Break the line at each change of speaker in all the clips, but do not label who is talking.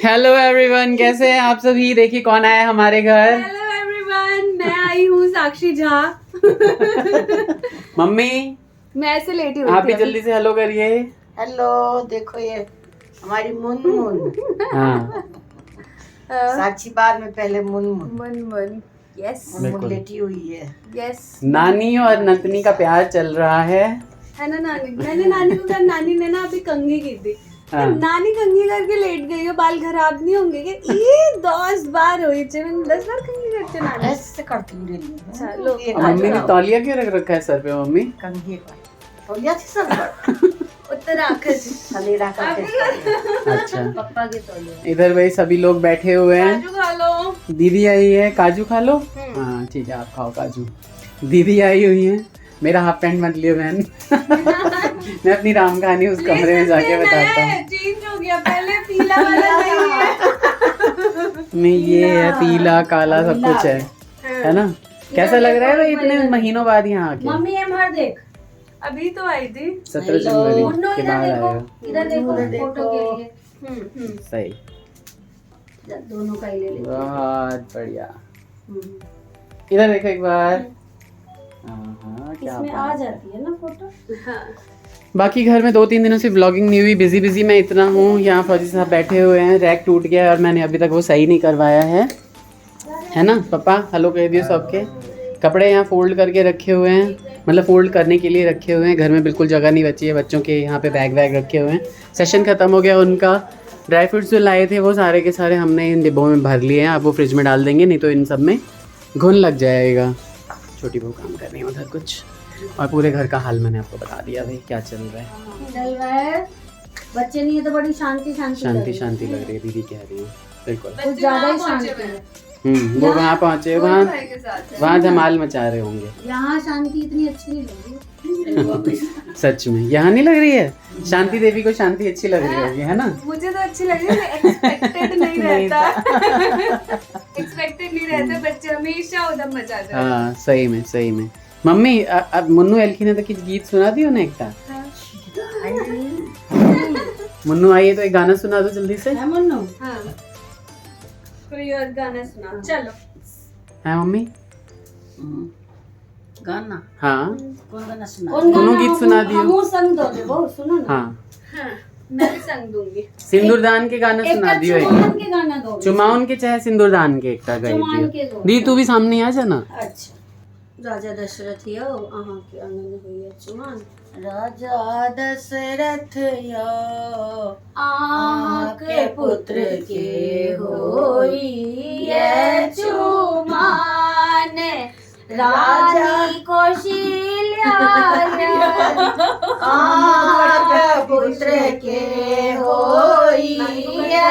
Hello everyone, कैसे हैं आप सभी। देखिए कौन आया हमारे घर।
हेलो एवरीवन, मैं आई हूँ साक्षी झा।
मम्मी
मैं ऐसे लेटी हुई
आप
थी
भी
अभी।
जल्दी से हेलो करिए।
हेलो, देखो ये हमारी मुनमुन।
हाँ
साक्षी बाद में पहले मुनमुन।
मुनमुन, यस
मुनमुन
बिल्कुल।
लेटी हुई है।
यस।
नानी और नतनी का प्यार चल रहा है
ना नानी, मैंने नानी को कहा, नानी ने ना अभी कंघी की थी।
हाँ।
नानी कंघी करके लेट गई हो, बाल खराब नहीं होंगे क्या? ये 10 बार हुई थी, मैंने 10 बार कंघी करते नानी।
ऐसे करती हूँ डेली।
चलो।
ये
और मम्मी ने
काजू
तौलिया क्यों रख रखा है सर पे मम्मी।
कंघी का तौलिया थी सब पर।
उत्तराखंड
सलेरा करके
अच्छा,
पप्पा के तौलिया।
इधर भाई सभी लोग बैठे हुए हैं।
काजू खा लो।
दीदी आई है, काजू खा लो। हाँ ठीक है, आप खाओ काजू। दीदी आई हुई है। मेरा हाफ पैंट मत लियो बहन। मैं अपनी राम कहानी उस कमरे में जाके बताता हूँ।
चेंज हो गया, पहले पीला वाला नहीं है।
में ये है पीला काला सब कुछ है ना। कैसा लग रहा है भाई इतने महीनों बाद यहाँ आके।
मम्मी ये मार देख।
अभी तो आई थी।
17 जनवरी
मुन्नो
के
इधर
बाद
देखो,
आएगा।
इधर देखो फोटो के लिए।
सही,
दोनों का ही ले ले।
बहुत बढ़िया। इधर देखो एक बार। हाँ, क्या
इसमें
बात
आ
है।
जाती है ना फोटो।
हाँ।
बाकी घर में 2-3 दिनों से व्लॉगिंग नहीं हुई। बिजी मैं इतना हूँ। यहाँ फौजी साहब बैठे हुए हैं। रैक टूट गया है और मैंने अभी तक वो सही नहीं करवाया है ना। पापा हेलो कह दियो सबके। कपड़े यहाँ फोल्ड करके रखे हुए हैं, मतलब फोल्ड करने के लिए रखे हुए हैं। घर में बिल्कुल जगह नहीं बची है। बच्चों के यहाँ पे बैग वैग रखे हुए हैं। सेशन ख़त्म हो गया उनका। ड्राई फ्रूट्स जो लाए थे वो सारे के सारे हमने इन डिब्बों में भर लिए हैं। अब वो फ्रिज में डाल देंगे, नहीं तो इन सब में घुन लग जाएगा। छोटी बहू काम कर रही है उधर कुछ। और पूरे घर का हाल मैंने आपको बता दिया भाई क्या चल रहा है।
चल रहा है। बच्चे नहीं है तो बड़ी शांति
शांति लग रही है, दीदी कह रही है। बिल्कुल
कुछ ज्यादा ही शांति है।
वो वहाँ पहुँचे, वहाँ धमाल मचा रहे होंगे।
यहाँ शांति इतनी अच्छी नहीं लगी।
सच में यहाँ नहीं लग रही है। शांति देवी को शांति अच्छी लग रही होगी, है ना।
मुझे तो अच्छी लगी, एक्सपेक्टेड नहीं रहता। एक्सपेक्टेड नहीं रहता, बच्चे हमेशा उधम मचाते हैं।
हाँ सही में। मम्मी अब मुन्नू एलखी ने तो कुछ गीत सुना दियो ना एक ता। मुन्नू आई है तो एक गाना सुना दो जल्दी से।
है मुन्नू?
हाँ, कोई और गाना सुना चलो।
है मम्मी।
गाना
हाँ
कौन गाना सुना?
दोनों गीत सुना दियो।
हमू संग दो दे वो सुनो ना।
हाँ
हाँ, मैं भी संग दूंगी।
सिंदूरदान के गाना सुना दियो।
चुमान के गाना दो।
चुमाउन के चाहे सिंदूरदान के एक ता गाई
चुमान के
दियो।
दो।
दी तू भी सामने आ जाना।
अच्छा। राजा दशरथ यो अहाँ के आनंद हुई चुमान। राजा दशरथ यो
आहाँ
के पुत्र के होई ये चुमान। रानी कौशल्या आहाँ पुत्र के होई ये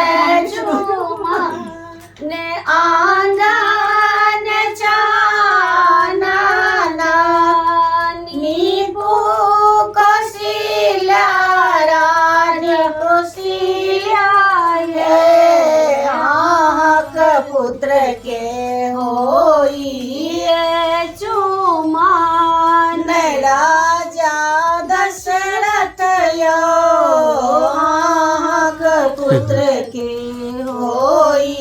चुमान। आंगन चाना नीपू कौशल्या रानी कौशल्या ये आहाँ पुत्र के होई ये चुमान। राजा दशरथ यो आहाँ पुत्र के होई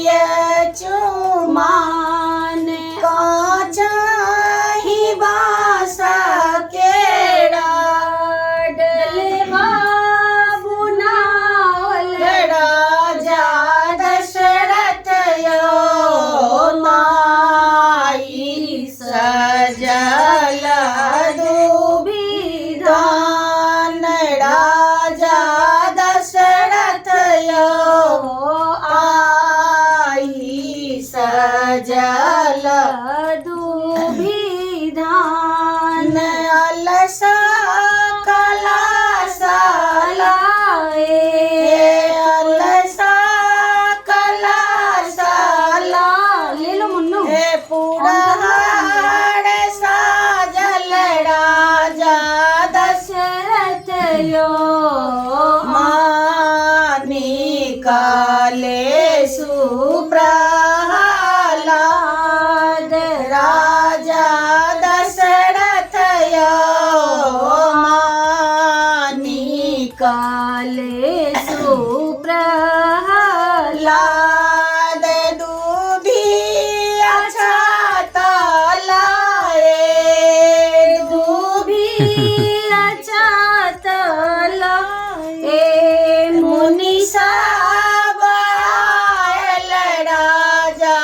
ये चुमान। काचाही बासा केड़ा डलवा बुनावल। राजा दशरथ यो माई सजल दुभी धान। राजा दशरथ यो आई सजल दुभी धान। अलसा कला सालाए अलसा कला साला। ले लो मुन्नू। पूरा साजल राजा दशरथ यो मानी काले सुप्रहलाद। राजा दशरथ यो मानी काले सुप्रहलाद। लाद दूभिया छातला रे दूभिया छातला ए मुनि सब आयल राजा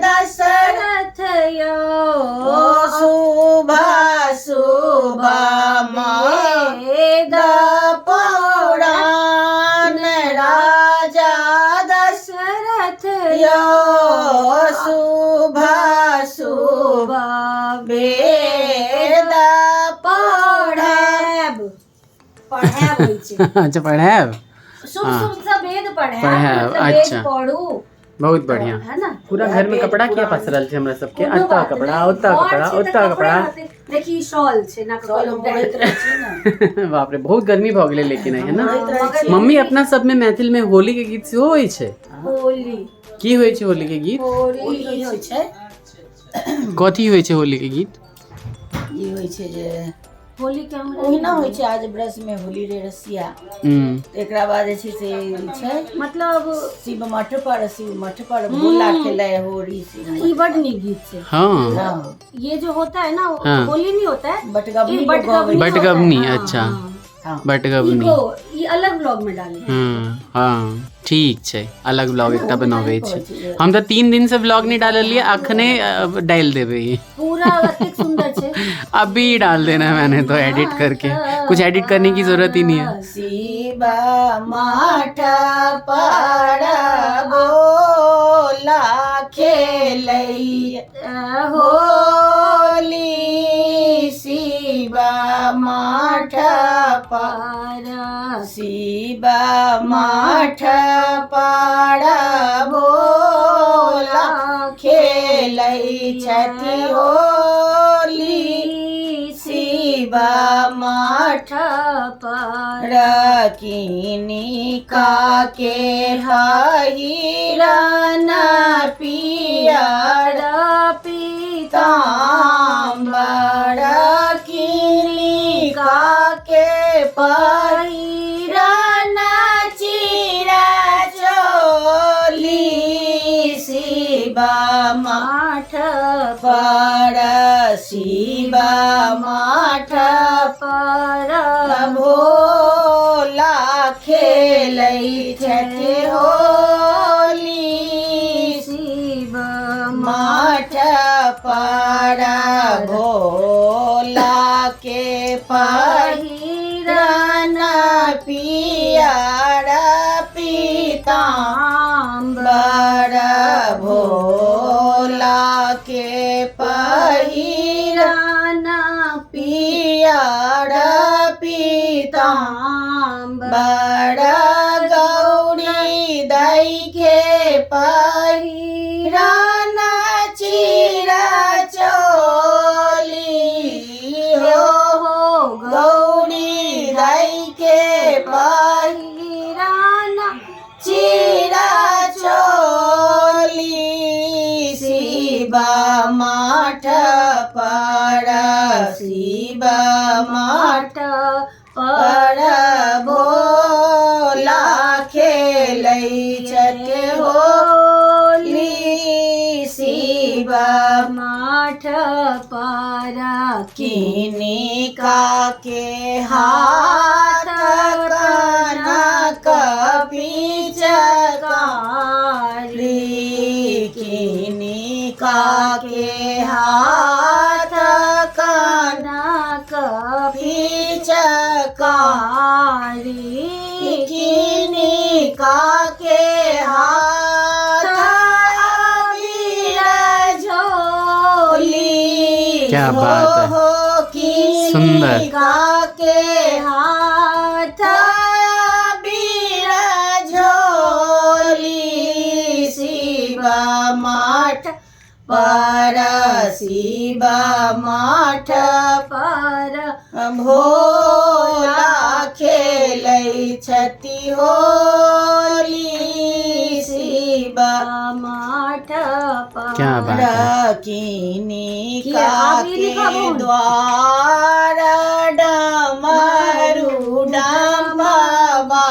दशरथ यो शुभ शुभ मेद पौराण राजा दशरथ यो शुभ शुभ वेद पढ़ब होइ छै
अच्छा पढ़ाब
शुभ शुभ सा वेद पढ़ाब
पढ़ाब,
मतलब वेद
अच्छा।
पढ़ू
बहुत बढ़िया
है ना
पूरा घर में कपड़ा क्या पसरल छै हमरा सबके अत्ता कपड़ा ओत्ता कपड़ा ओत्ता कपड़ा
देखी शॉल छै ना शॉल बहुत रहे छै ना
बाप रे बहुत गर्मी भ गेलै लेकिन है ना
मगर
मम्मी अपना सब में मैथिल में होली के गीत सेहो होइ छै
होली
की होइ छै होली के गीत
होली होइ छै
कथी होइ छै होली के गीत
ई होइ छै जे होली के हमरा ओहिना होइ छै आज ब्रश में होली रे रसिया एकरा बाद जे छै से मतलब शिव मठ पर भोला खेले होली से ई बड नीक गीत छै
हाँ
ये जो होता है ना
हाँ।
होली नहीं होता है बटगबनी
बटगबनी
होता है।
अच्छा
हाँ।
बटगबनी
इको ये अलग ब्लॉग में डाले
हाँ ठीक छै अलग ब्लॉग एकटा बनाबै छै हम तऽ 3 दिन से ब्लॉग नहीं डाललिए अखने डाल देबै
पूरा अतिक सुंदर छै
अभी डाल देना है मैंने तो एडिट करके कुछ एडिट करने की जरूरत ही नहीं है
शिवा माठ पर बोला खेलै होली शिवा माठ पर शिवा माठ पर बोला खेलै छथि होली शिवा माठ पर किनिका के हिरण पियर पीताम्बर किनिका के पहिरन चिरा चोली शिवा माठ पर शिवा माठ पर भोला खेलै छथि होली शिवा माठ पर भोला के पहिरन पियर पीताम्बर भोला के पहिरन पियर पीताम्बर गौरी दई के पहिरन चिरा चोली हो गौरी दई के पहिरन चिरा चोली शिवा माठ पर शिवा माठ पर भोला खेलै छथि होली शिवा माठ पर किनिका के हाथ कनक पिचकारी किनिका के हाथ कनक पिचकारी किनिका के हाथ झोली
क्या बात है सुंदर
के हाथ बीरा झोली शिवा माठ पर शिवा माठ पर भोला खेलै छथि होली शिवा माठ पर
क्या बात है
किनिका के द्वार डमरू डमवा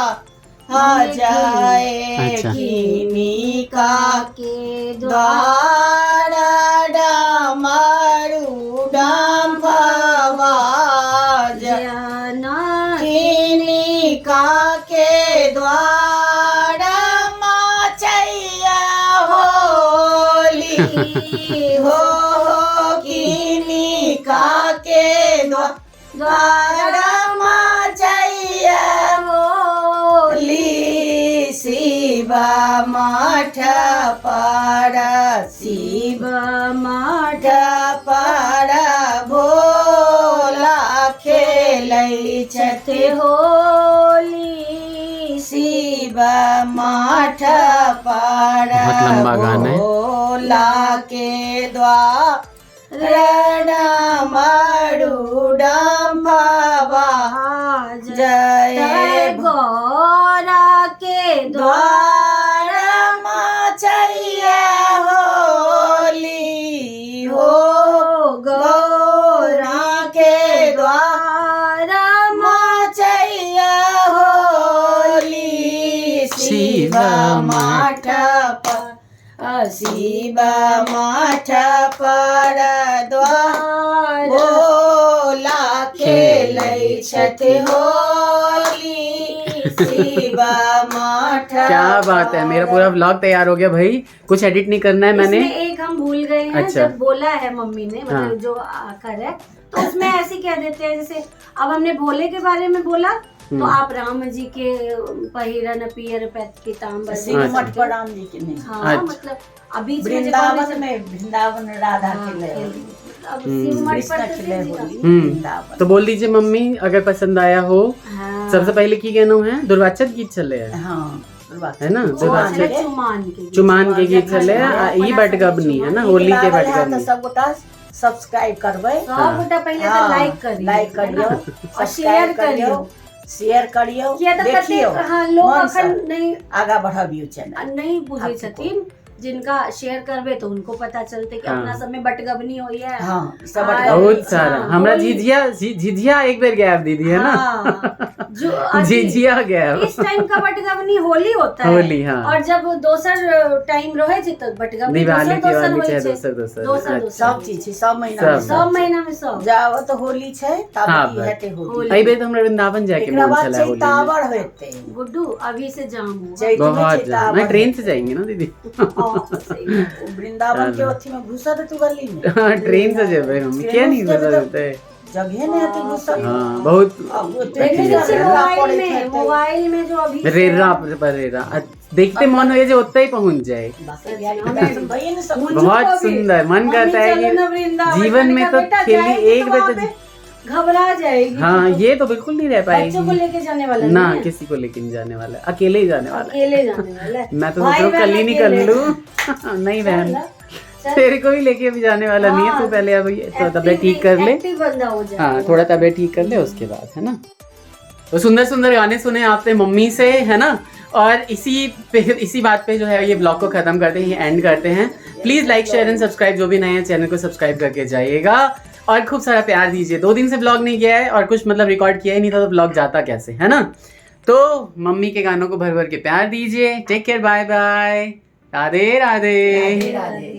जाए
अच्छा।
किनिका खाके द्वार डमरू डम्भवा किनी काके द्वार मचैया होली हो किनी काके द्वार मचैया होली शिव मठ पर शिव मठ पर भोला खेलै छथि होली शिव मठ पर
बहुत लंबा गाना है।
भोला के द्वार डमरू डम्भवा जय गौरा के द्वार मचैया होली हो गौरा के द्वार मचैया होली शिव मठ पर शिव मठ पर द्वार भोला खेलै छथि होली शिव मठ।
क्या बात है, मेरा पूरा व्लॉग तैयार हो गया भाई, कुछ एडिट नहीं करना है मैंने।
इसमें एक हम भूल गए हैं।
अच्छा।
जब बोला है मम्मी ने, मतलब
हाँ।
जो आकर है, तो उसमें ऐसे कह देते हैं, जैसे अब हमने भोले के बारे में बोला तो आप राम जी के पहिरन पियर पीताम्बर
शिव मठ पर राम जी के नहीं।
हाँ
अच्छा।
मतलब अभी
वृंदावन में वृंदावन राधा के लिए
अब शिव मठ
कृष्ण
पर
के
तो
लिए
जी का।
होली
हम्म,
वृंदावन।
तो बोल दीजिए मम्मी अगर पसंद आया हो।
हाँ।
सबसे पहले की गाना है दुर्वाचक गीत चले है
हाँ
है ना,
वो
दुर्वाचक
चले चुमान के गीत।
चुमान के गीत चले ई बटगबनी है ना, होली के
तो
बटगबनी।
सब गोटा सब्सक्राइब करबै,
सब गोटा पहले तो लाइक करियो,
लाइक करियो,
और शेयर करियो,
शेयर करियो,
किया तो
देखियो,
कते हाँ लोग
मन
अखन
से
नहीं
आगा बढ़ाबियो चैनल।
नहीं बुझे छथिन, जिनका शेयर करबे तो उनको पता चलते कि
हाँ।
अपना सब में बटगबनी होई है।
हाँ सब
हाँ,
बढ़ाबियो।
बहुत सारा
हाँ,
हमरा
होली।
झिझिया एक बेर गैप दीदी है ना,
हाँ, जो अभी
झिझिया गैप
इस टाइम का बटगबनी होली होता है।
होली, हाँ।
और जब दोसर टाइम रहे छै तो बटगबनी
दिवाली
दोसर
दिवाली
होय
चाहे
छै।
दोसर
दोसर
सब चीज छै, सब महीना में
सब।
सब महीना में सब।
जावत होली छै
हाँ,
ताबत
बस।
हेते होली।
अई बेर तो हमरा वृंदावन जाके
एकरा
मन
बाद
चला
छै
होली में।
तावर हेते।
गुड्डू अभी से जाम हुआ।
चैत में
बहुत
छै
ज्यादा।
तावर
मैं ट्रेन से
हेते।
जाएंगे ना दीदी।
हाँ, सही है।
वृंदावन के अथी में घुसत तू गली में
हाँ, ट्रेन से जेबे हम, क्या नहीं
ट्रेन से
घुसा देते।
जगह नहीं है घुसत।
हाँ बहुत
लेकिन जैसे मोबाइल में जो अभी
रेरा पर रेरा देखते मन हो जे ओत्ते ही पहुंच जाए। बहुत सुंदर मन करता है कि जीवन में तो खेली एक बार तो
घबरा जाएगी।
हाँ ये तो बिल्कुल नहीं रह
बच्चों को
पाएगी
लेके जाने वाला
ना,
नहीं है।
किसी को लेके नहीं जाने वाला है, अकेले ही जाने वाला है।
अकेले जाने वाला है।
मैं तो
भाई
सोच रहा हूँ
बहन
कल ही निकल
अकेले।
लूं। नहीं बहन,
चल।
तेरे को भी लेके अभी जाने वाला नहीं है, तू पहले अभी तो तबियत ठीक कर ले।
एक्टिव बंदा हो जाए।
हाँ थोड़ा तबियत ठीक कर ले उसके बाद, है ना। तो सुंदर सुंदर गाने सुने आपने मम्मी से, है ना। और इसी बात पे जो है ये ब्लॉग को खत्म करते हैं, एंड करते हैं। Please like share and subscribe, जो भी नए हैं चैनल को सब्सक्राइब करके जाइएगा और खूब सारा प्यार दीजिए। 2 दिन से ब्लॉग नहीं किया है और कुछ मतलब रिकॉर्ड किया ही नहीं था, तो ब्लॉग जाता कैसे, है ना। तो मम्मी के गानों को भर भर के प्यार दीजिए। Take care, bye bye, Radhe Radhe.
Radhe Radhe.